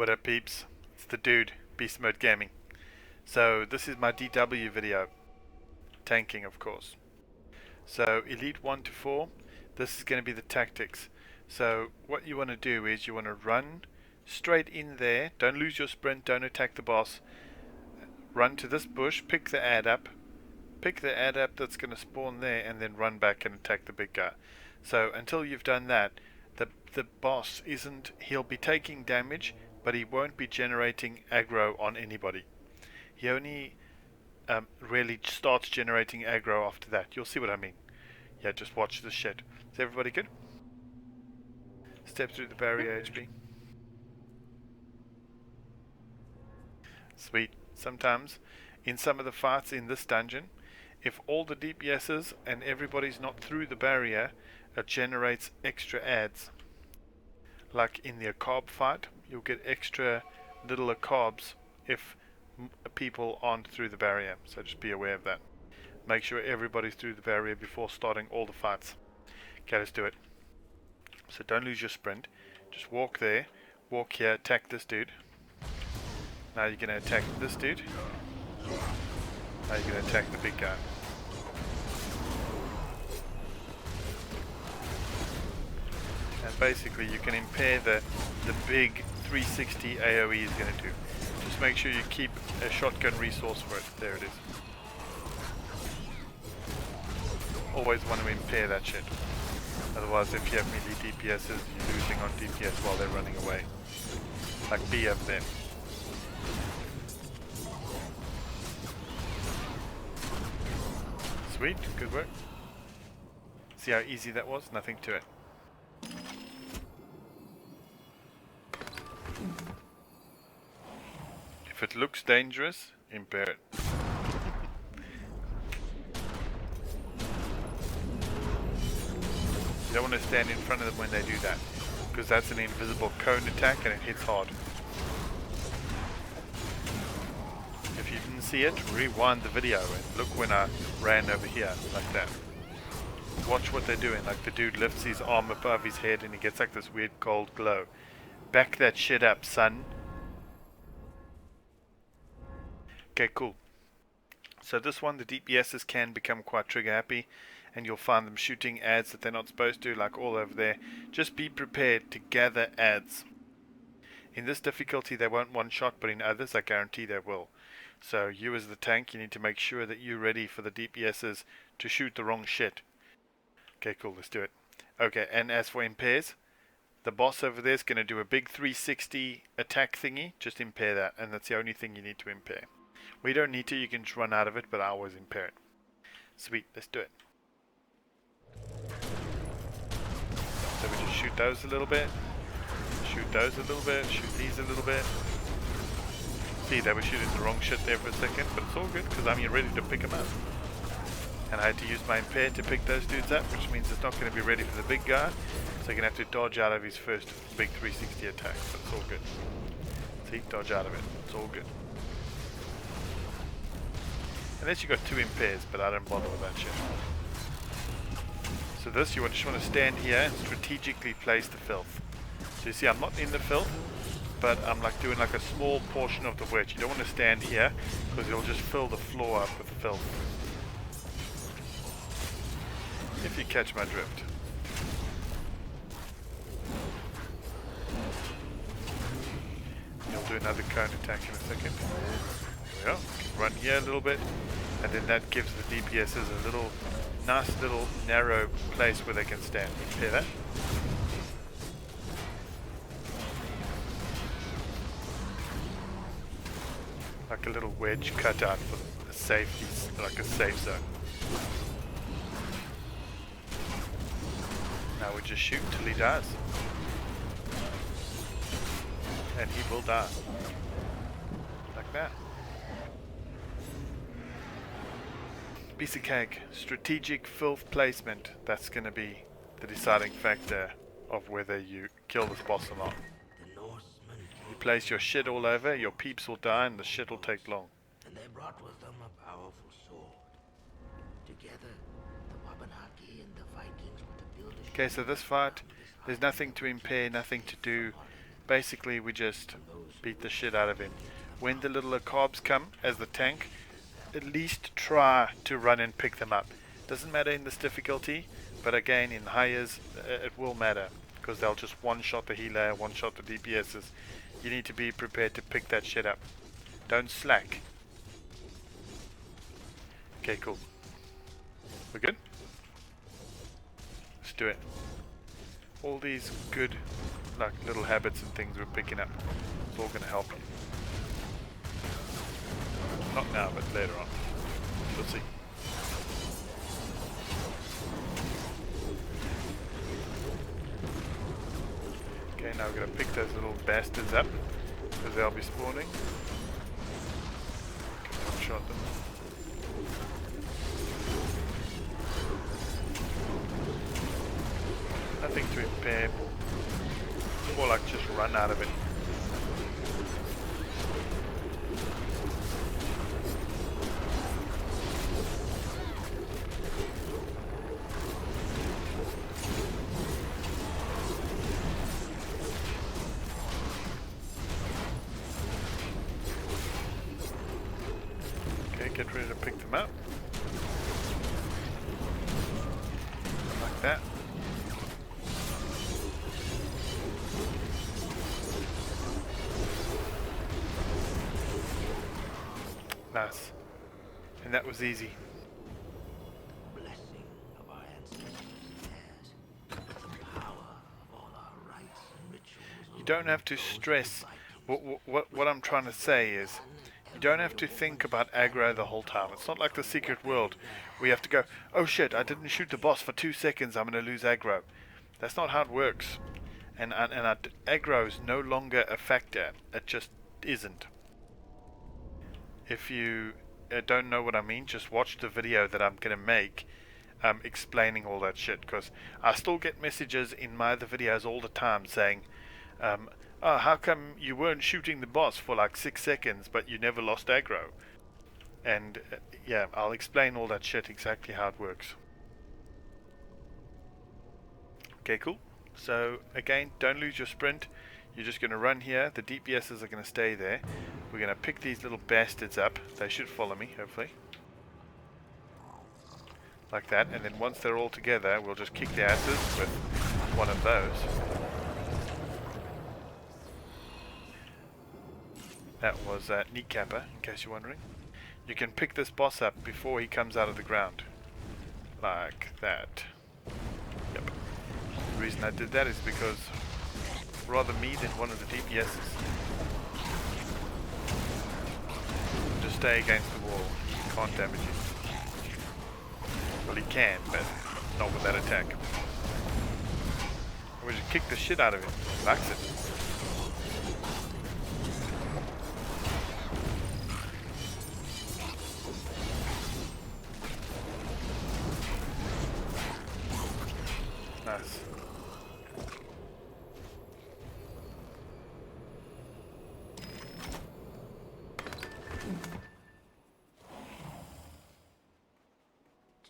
What up peeps, it's the dude, Beast Mode Gaming. So this is my DW video, tanking of course. So Elite 1 to 4, this is going to be the tactics. So what you want to do is you want to run straight in there, don't lose your sprint, don't attack the boss. Run to this bush, pick the ad up that's going to spawn there, and then run back and attack the big guy. So until you've done that, the boss he'll be taking damage, but he won't be generating aggro on anybody. He only really starts generating aggro after that. You'll see what I mean. Yeah, just watch this shit. Is everybody good? Step through the barrier, HB. Sweet. Sometimes, in some of the fights in this dungeon, if all the DPSs and everybody's not through the barrier, it generates extra adds. Like in the Acarb fight, you'll get extra little Acarbs if people aren't through the barrier, so just be aware of that. Make sure everybody's through the barrier before starting all the fights. Okay, let's do it. So don't lose your sprint, just walk there, walk here, attack this dude. Now you're going to attack this dude. Now you're going to attack the big guy. And basically you can impair the big 360 AoE is going to do. Just make sure you keep a shotgun resource for it. There it is. Always want to impair that shit. Otherwise, if you have melee DPSs, you're losing on DPS while they're running away. Like B of them. Sweet, good work. See how easy that was? Nothing to it. If it looks dangerous, impair it. You don't want to stand in front of them when they do that, because that's an invisible cone attack and it hits hard. If you didn't see it, rewind the video and look when I ran over here, like that. Watch what they're doing, like the dude lifts his arm above his head and he gets like this weird cold glow. Back that shit up, son. Okay, cool. So this one, the DPSs can become quite trigger happy, and you'll find them shooting ads that they're not supposed to, like all over there. Just be prepared to gather ads. In this difficulty they won't one-shot, but in others I guarantee they will. So you as the tank, you need to make sure that you're ready for the DPSs to shoot the wrong shit. Okay, cool, let's do it. Okay, and as for impairs, the boss over there is going to do a big 360 attack thingy. Just impair that, and that's the only thing you need to impair. We don't need to, you can just run out of it, but I always impair it. Sweet, let's do it. So we just shoot those a little bit, shoot those a little bit, shoot these a little bit. See, they were shooting the wrong shit there for a second, but it's all good because I'm here ready to pick them up. And I had to use my impair to pick those dudes up, which means it's not going to be ready for the big guy, so you're going to have to dodge out of his first big 360 attack, but it's all good. See, dodge out of it, it's all good. Unless you got two impairs, but I don't bother with that shit. So this, you just want to stand here and strategically place the filth. So you see, I'm not in the filth, but I'm like doing like a small portion of the wedge. You don't want to stand here, because it'll just fill the floor up with filth. If you catch my drift. You'll do another cone attack in a second. Yeah, run here a little bit, and then that gives the DPSs a little nice little narrow place where they can stand. Hear that? Like a little wedge cut out for the safety, like a safe zone. Now we just shoot till he dies. And he will die. Like that. Piece of cake. Strategic filth placement. That's going to be the deciding factor of whether you kill this boss or not. You place your shit all over, your peeps will die and the shit will take long. And they brought with them a powerful sword. Together, the Wabanaki and the Vikings were to build a Okay, so this fight, there's nothing to impair, nothing to do. basically we just beat the shit out of him. When the little carbs come as the tank, at least try to run and pick them up. Doesn't matter in this difficulty, but again in highers it will matter, because they'll just one-shot the healer, one-shot the DPSs. You need to be prepared to pick that shit up. Don't slack. Okay, cool. We're good? Let's do it. All these good like little habits and things we're picking up, it's all going to help you. Not now, but later on. We'll see. Okay, now we're going to pick those little bastards up, because they'll be spawning. Okay, one-shot them. Nothing to impair. More like just run out of it. Okay, get ready to pick them up. Like that. Nice. And that was easy. Blessing of our ancestors is theirs. The power of all our rites and rituals. You don't have to stress. What I'm trying to say is, you don't have to think about aggro the whole time. It's not like the secret world where you have to go, oh shit, I didn't shoot the boss for 2 seconds, I'm going to lose aggro. That's not how it works. And aggro is no longer a factor. It just isn't. If you don't know what I mean, just watch the video that I'm going to make explaining all that shit, because I still get messages in my other videos all the time saying, oh, how come you weren't shooting the boss for like 6 seconds but you never lost aggro? And yeah, I'll explain all that shit, exactly how it works. Okay, cool. So again, don't lose your sprint. You're just going to run here. The DPSs are going to stay there. We're going to pick these little bastards up. They should follow me, hopefully. Like that. And then once they're all together, we'll just kick their asses with one of those. That was Kneecapper, in case you're wondering. You can pick this boss up before he comes out of the ground. Like that. Yep. The reason I did that is because rather me than one of the DPSs. Just stay against the wall. He can't damage you. Well, he can, but not with that attack. We just kick the shit out of him. Relax it. Nice.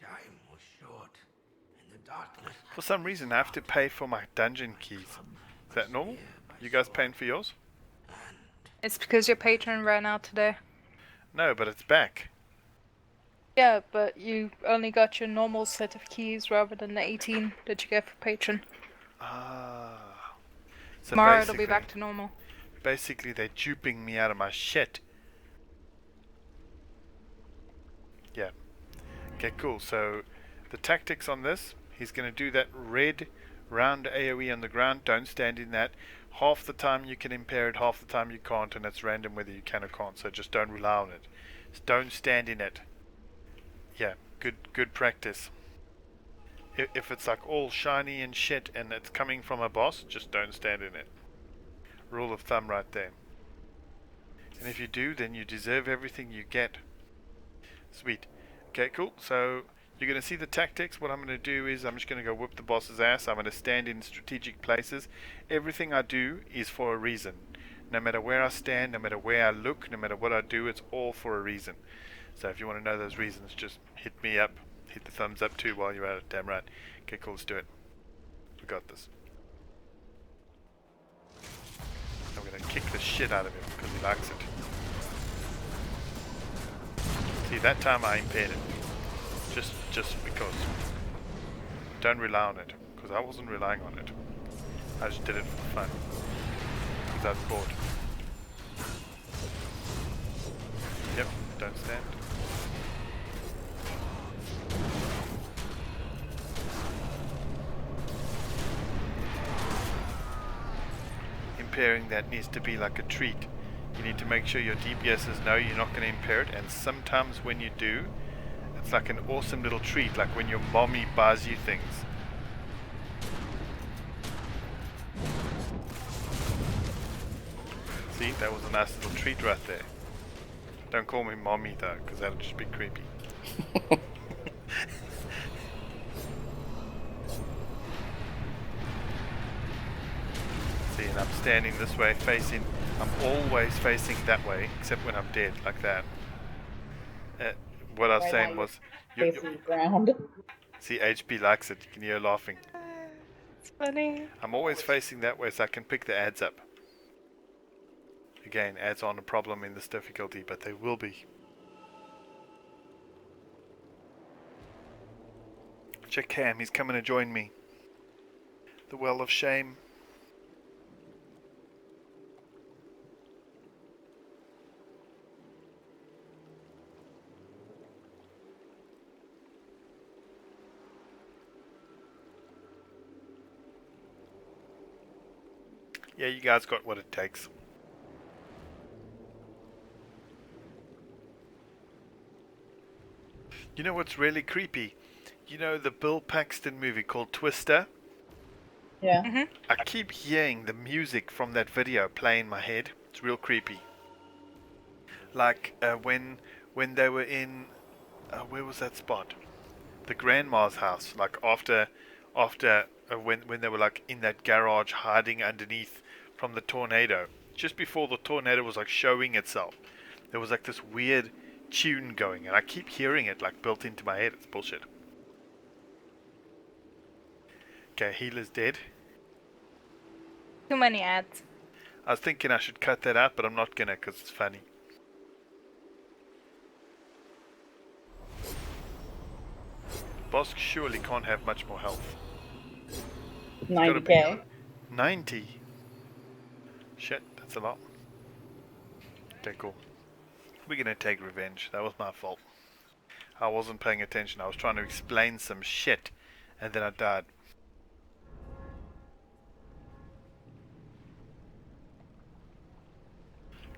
Time was short, and the darkness. For some reason I have to pay for my dungeon keys. Is that normal? You guys paying for yours? It's because your patron ran out today. No, but it's back. Yeah, but you only got your normal set of keys rather than the 18 that you get for patron. Ah. So Tomorrow it'll be back to normal. Basically they're duping me out of my shit. Yeah. Okay, cool. So the tactics on this, he's going to do that red round AoE on the ground. Don't stand in that. Half the time you can impair it, half the time you can't, and it's random whether you can or can't, so just don't rely on it. Just don't stand in it. Yeah, good practice. If it's like all shiny and shit and it's coming from a boss, just don't stand in it. Rule of thumb right there. And if you do, then you deserve everything you get. Sweet. Okay, cool. So you're going to see the tactics. What I'm going to do is I'm just going to go whip the boss's ass. I'm going to stand in strategic places. Everything I do is for a reason. No matter where I stand, no matter where I look, no matter what I do, it's all for a reason. So if you want to know those reasons, just hit me up. Hit the thumbs up too while you're at it. Damn right. Okay, cool. Let's do it. We got this. shit out of him because he likes it. See, that time I impaired it. Just because. Don't rely on it, because I wasn't relying on it. I just did it for fun. Because I was bored. Yep, don't stand. Impairing that needs to be like a treat. You need to make sure your DPSs know you're not going to impair it, and sometimes when you do, it's like an awesome little treat, like when your mommy buys you things. See, that was a nice little treat right there. Don't call me mommy though, because that'll just be creepy. See, and I'm standing this way, facing, I'm always facing that way, except when I'm dead, like that. What I was saying was, facing the ground. see, HP likes it, you can hear her laughing. It's funny. I'm always facing that way so I can pick the ads up. Again, ads aren't a problem in this difficulty, but they will be. Check Cam, he's coming to join me. The Well of Shame. Yeah, you guys got what it takes. You know what's really creepy? You know the Bill Paxton movie called Twister? Yeah. I keep hearing the music from that video play in my head. It's real creepy. Like when they were in where was that spot? The grandma's house. Like after when they were like in that garage hiding underneath from the tornado. Just before the tornado was like showing itself, there was like this weird tune going, and I keep hearing it like built into my head. It's bullshit. Okay, healer's dead. Too many ads. I was thinking I should cut that out, but I'm not gonna because it's funny. Boss surely can't have much more health. 90k. 90? Shit, that's a lot. Okay, cool. We're gonna take revenge. That was my fault. I wasn't paying attention. I was trying to explain some shit, and then I died.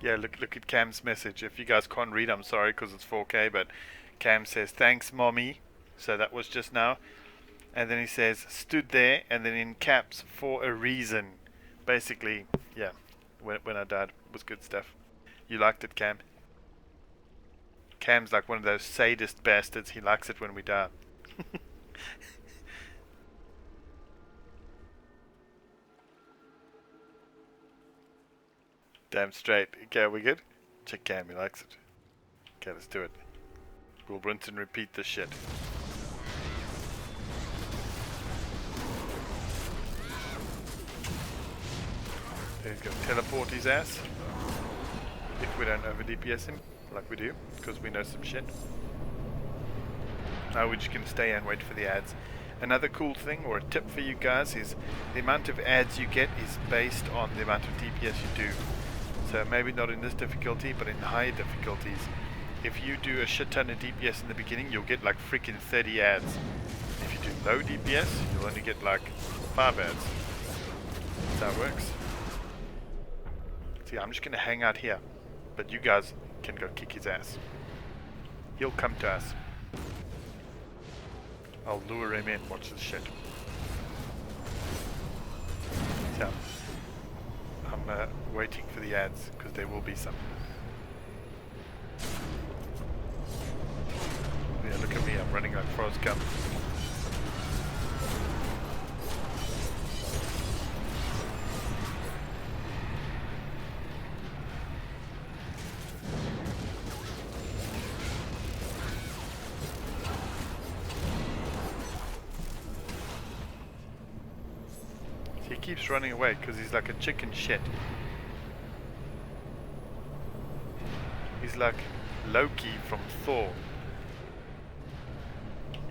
Yeah, look at Cam's message. If you guys can't read, I'm sorry because it's 4K, but Cam says, thanks, mommy. So that was just now. And then he says, stood there, and then in caps, for a reason. Basically, yeah, when I died, it was good stuff. You liked it, Cam? Cam's like one of those sadist bastards. He likes it when we die. Damn straight. Okay, are we good? Check Cam, he likes it. Okay, let's do it. We'll rinse and repeat this shit. There he's going to teleport his ass. If we don't over DPS him, like we do, because we know some shit. Now we're just going to stay and wait for the ads. Another cool thing, or a tip for you guys, is the amount of ads you get is based on the amount of DPS you do. So maybe not in this difficulty, but in higher difficulties. If you do a shit ton of DPS in the beginning, you'll get like freaking 30 ads. If you do low DPS, you'll only get like 5 ads. That's how it works. See, I'm just going to hang out here. But you guys can go kick his ass. He'll come to us. I'll lure him in. Watch this shit. Yeah. I'm waiting for the ads, because there will be some. Yeah, look at me. I'm running like Forrest Gump. He keeps running away because he's like a chicken shit. He's like Loki from Thor.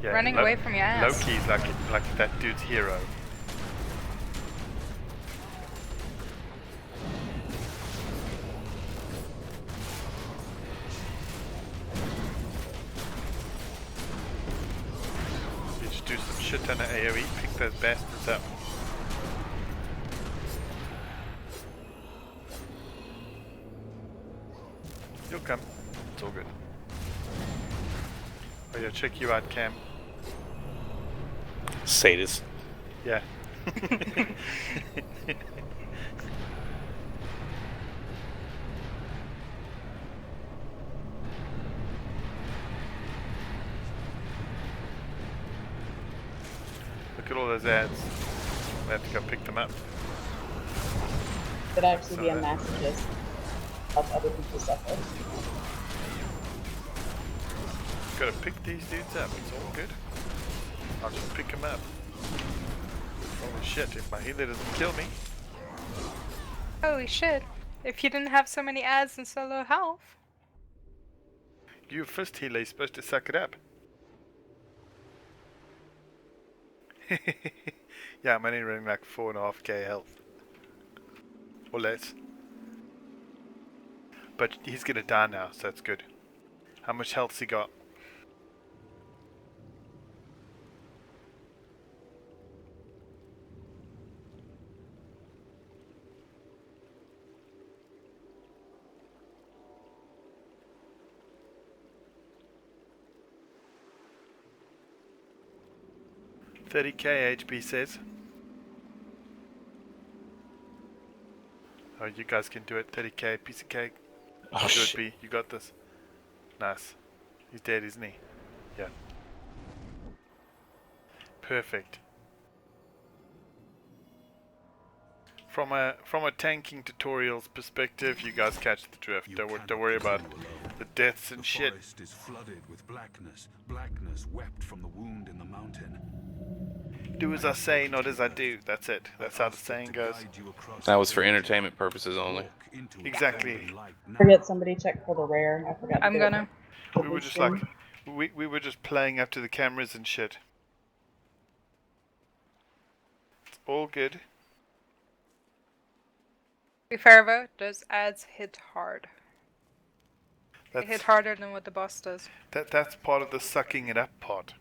Yeah, Running away from your ass. Loki's like that dude's hero. You just do some shit on the AoE, pick those bastards up. You'll come. It's all good. Oh yeah, check you out, Cam. Sadist. Yeah. Look at all those ads. I have to go pick them up. Could actually be a So that- masochist. Help other people suffer. Gotta pick these dudes up, it's all good. I'll just pick them up. Holy shit, if my healer doesn't kill me. Holy shit. If you didn't have so many ads and so low health. You first healer, you're supposed to suck it up. Yeah, I'm only running like 4.5k health. Or less. But he's gonna die now, so that's good. How much health's he got? $30k HP says. Oh, you guys can do it. 30k, piece of cake. Oh Do it, shit. B. You got this. Nice. He's dead, isn't he? Yeah. Perfect. From a tanking tutorials perspective, you guys catch the drift. Don't worry about the deaths and shit. The forest is flooded with blackness. Blackness wept from the wound in the mountain. Do as I say, not as I do. That's it. That's how the saying goes. That was for entertainment purposes only. Exactly. Forget somebody check for the rare. I forgot. to I'm do it gonna. for We were this just stream. like, we were just playing up to the cameras and shit. It's all good. To be fair though, those ads hit hard. They hit That's harder than what the boss does. that's part of the sucking it up part.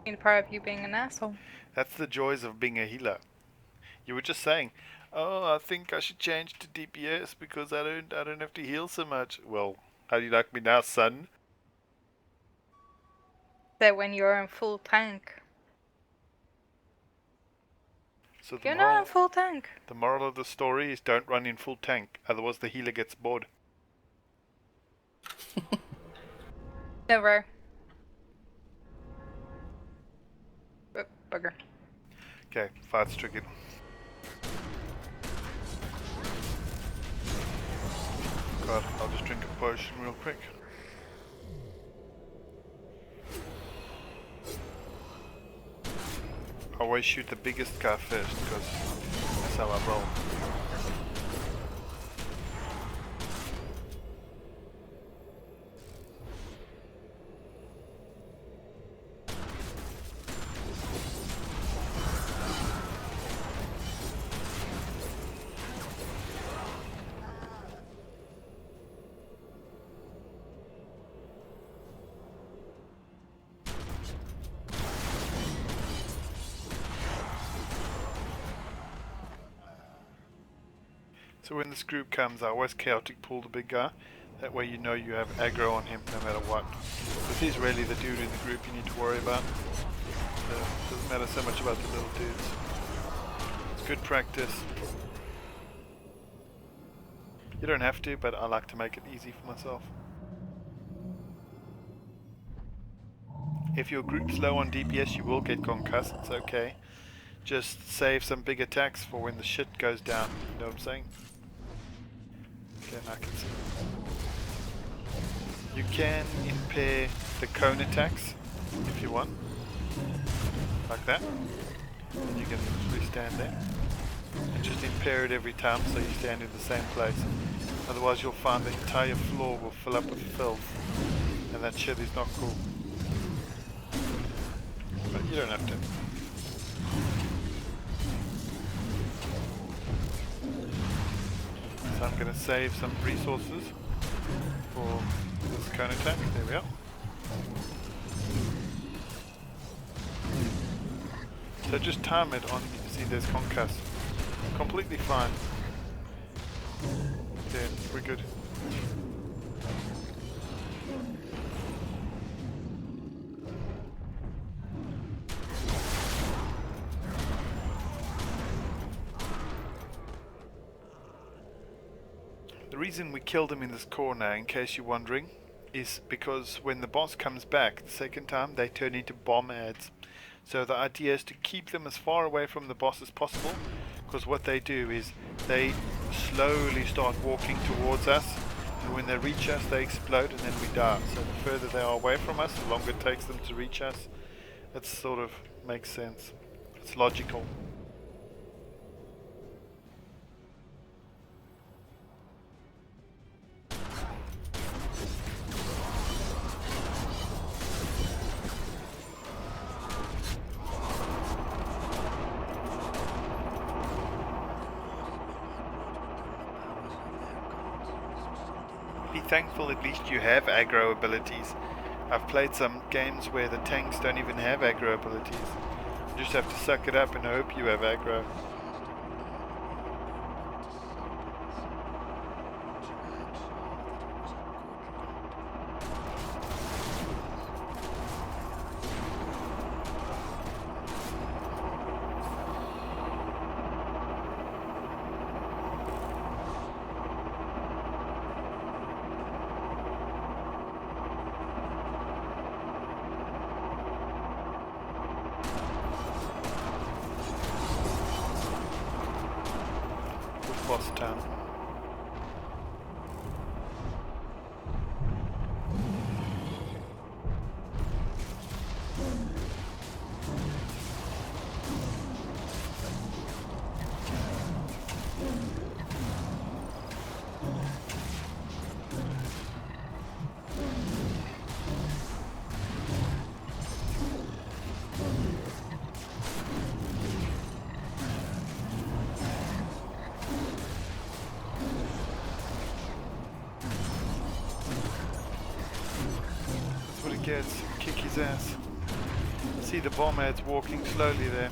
I mean, part of you being an asshole. That's the joys of being a healer. You were just saying, "Oh, I think I should change to DPS because I don't have to heal so much." Well, how do you like me now, son? That when you're in full tank. So You're not in full tank. the moral of the story is don't run in full tank, otherwise the healer gets bored. Never. Bugger. Okay, fight's triggered. God, I'll just drink a potion real quick. I always shoot the biggest guy first because that's how I roll. So when this group comes, I always chaotic pull the big guy. That way you know you have aggro on him no matter what. Because he's really the dude in the group you need to worry about. So it doesn't matter so much about the little dudes. It's good practice. You don't have to, but I like to make it easy for myself. If your group's low on DPS, you will get concussed. It's okay. Just save some big attacks for when the shit goes down. You know what I'm saying? Okay, now I can see. You can impair the cone attacks if you want. Like that. And you can literally stand there. And just impair it every time so you stand in the same place. Otherwise you'll find the entire floor will fill up with filth, and that shit is not cool. But you don't have to. So I'm going to save some resources for this cone attack. There we are. So just time it on, you see there's concuss. Completely fine. Yeah, we're good. The reason we killed him in this corner, in case you're wondering, is because when the boss comes back the second time, they turn into bomb ads. So the idea is to keep them as far away from the boss as possible, because what they do is they slowly start walking towards us, and when they reach us they explode and then we die. So the further they are away from us, the longer it takes them to reach us. That sort of makes sense. It's logical. Be thankful at least you have aggro abilities. I've played some games where the tanks don't even have aggro abilities. You just have to suck it up and hope you have aggro. Boss town. Gets kick his ass. See the bomb ads walking slowly there.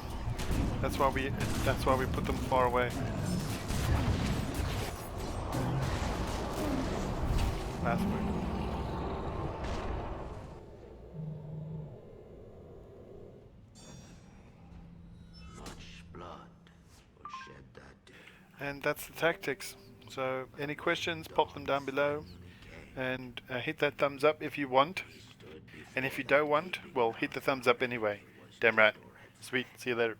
That's why we put them far away. Last week. Much blood was shed that day. And that's the tactics. So any questions, pop them down below, and hit that thumbs up if you want. And if you don't want, well, hit the thumbs up anyway. Damn right. Sweet. See you later.